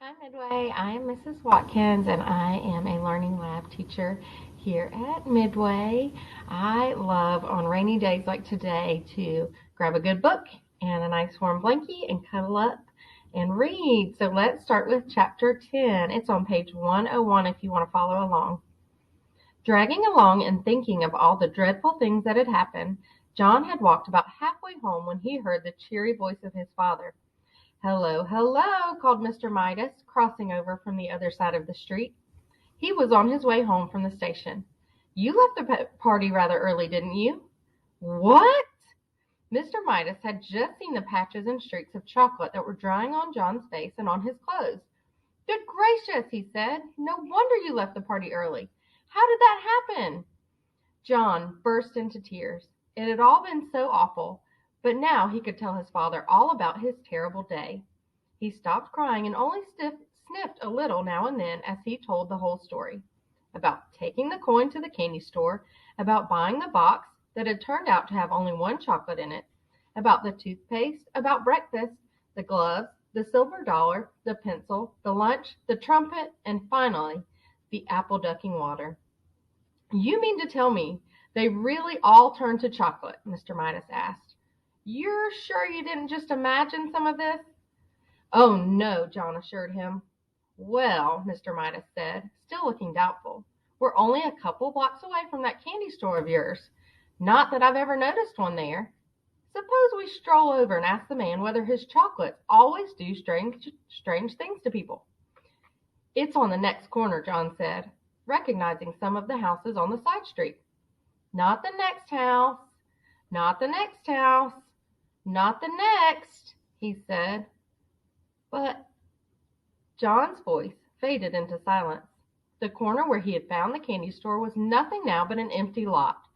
Hi, Midway. I am Mrs. Watkins, and I am a learning lab teacher here at Midway. I love on rainy days like today to grab a good book and a nice warm blankie and cuddle up and read. So let's start with chapter 10. It's on page 101 if you want to follow along. Dragging along and thinking of all the dreadful things that had happened, John had walked about halfway home when he heard the cheery voice of his father. "Hello, hello," called Mr. Midas, crossing over from the other side of the street. He was on his way home from the station. "You left the party rather early, didn't you?" "What?" Mr. Midas had just seen the patches and streaks of chocolate that were drying on John's face and on his clothes. "Good gracious," he said. "No wonder you left the party early. How did that happen?" John burst into tears. It had all been so awful. But now he could tell his father all about his terrible day. He stopped crying and only sniffed a little now and then as he told the whole story. About taking the coin to the candy store, about buying the box that had turned out to have only one chocolate in it, about the toothpaste, about breakfast, the gloves, the silver dollar, the pencil, the lunch, the trumpet, and finally, the apple ducking water. "You mean to tell me they really all turned to chocolate?" Mr. Midas asked. "You're sure you didn't just imagine some of this?" "Oh, no," John assured him. "Well," Mr. Midas said, still looking doubtful, "we're only a couple blocks away from that candy store of yours. Not that I've ever noticed one there. Suppose we stroll over and ask the man whether his chocolates always do strange things to people." "It's on the next corner," John said, recognizing some of the houses on the side street. "Not the next house, not the next house. Not the next," he said. But John's voice faded into silence. The corner where he had found the candy store was nothing now but an empty lot.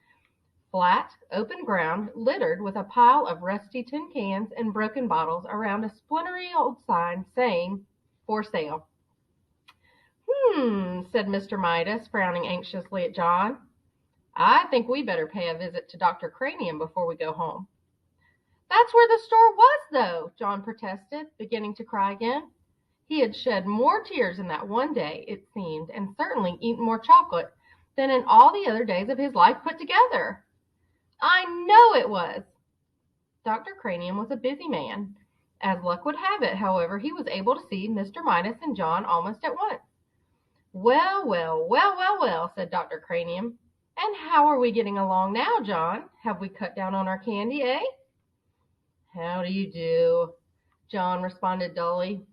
Flat, open ground, littered with a pile of rusty tin cans and broken bottles around a splintery old sign saying, "For sale." Said Mr. Midas, frowning anxiously at John. "I think we better pay a visit to Dr. Cranium before we go home." "That's where the store was, though," John protested, beginning to cry again. He had shed more tears in that one day, it seemed, and certainly eaten more chocolate than in all the other days of his life put together. "I know it was." Dr. Cranium was a busy man. As luck would have it, however, he was able to see Mr. Midas and John almost at once. "Well, well, well, well, well," said Dr. Cranium. "And how are we getting along now, John? Have we cut down on our candy, eh?" "How do you do?" John responded dully.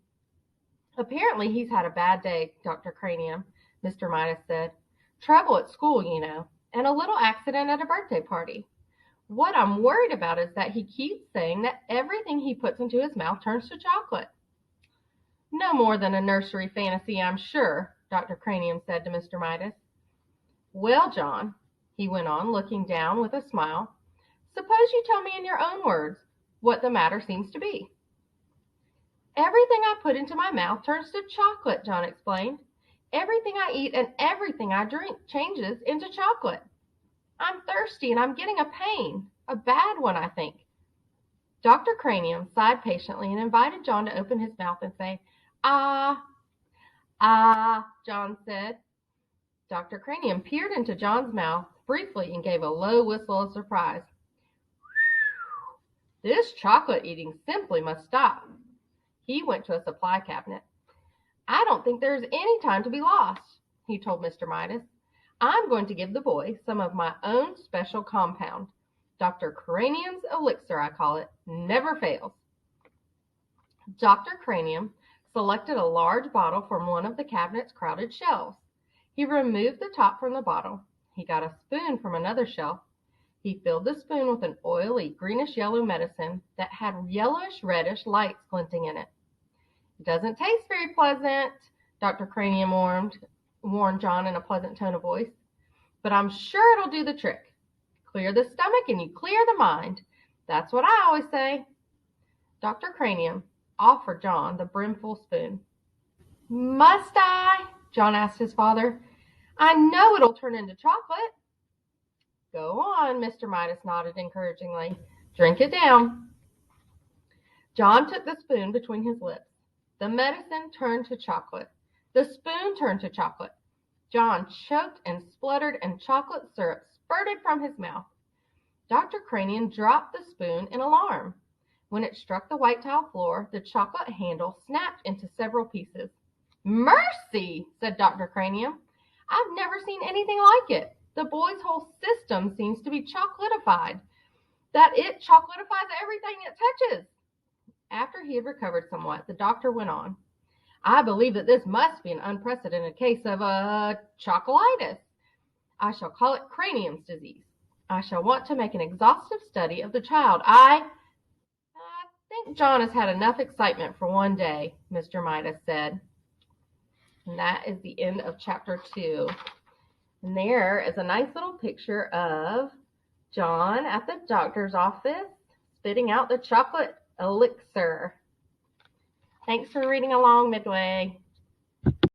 "Apparently he's had a bad day, Dr. Cranium," Mr. Midas said. "Trouble at school, you know, and a little accident at a birthday party. What I'm worried about is that he keeps saying that everything he puts into his mouth turns to chocolate." "No more than a nursery fantasy, I'm sure," Dr. Cranium said to Mr. Midas. "Well, John," he went on, looking down with a smile, "suppose you tell me in your own words what the matter seems to be." "Everything I put into my mouth turns to chocolate," John explained. "Everything I eat and everything I drink changes into chocolate. I'm thirsty and I'm getting a pain, a bad one, I think." Dr. Cranium sighed patiently and invited John to open his mouth and say, "Ah." "Ah," John said. Dr. Cranium peered into John's mouth briefly and gave a low whistle of surprise. "This chocolate eating simply must stop." He went to a supply cabinet. "I don't think there is any time to be lost," he told Mr. Midas. "I'm going to give the boy some of my own special compound. Dr. Cranium's elixir, I call it. Never fails." Dr. Cranium selected a large bottle from one of the cabinet's crowded shelves. He removed the top from the bottle. He got a spoon from another shelf. He filled the spoon with an oily, greenish-yellow medicine that had yellowish-reddish lights glinting in it. "It doesn't taste very pleasant," Dr. Cranium warned John in a pleasant tone of voice. "But I'm sure it'll do the trick. Clear the stomach and you clear the mind. That's what I always say." Dr. Cranium offered John the brimful spoon. "Must I?" John asked his father. "I know it'll turn into chocolate." "Go on," Mr. Midas nodded encouragingly. "Drink it down." John took the spoon between his lips. The medicine turned to chocolate. The spoon turned to chocolate. John choked and spluttered, and chocolate syrup spurted from his mouth. Dr. Cranium dropped the spoon in alarm. When it struck the white tile floor, the chocolate handle snapped into several pieces. "Mercy!" said Dr. Cranium. "I've never seen anything like it. The boy's whole system seems to be chocolatified. That it chocolatifies everything it touches." After he had recovered somewhat, the doctor went on. "I believe that this must be an unprecedented case of chocolitis. I shall call it Cranium's disease. I shall want to make an exhaustive study of the child. I think John has had enough excitement for one day," Mr. Midas said. And that is the end of chapter 2. And there is a nice little picture of John at the doctor's office spitting out the chocolate elixir. Thanks for reading along, Midway.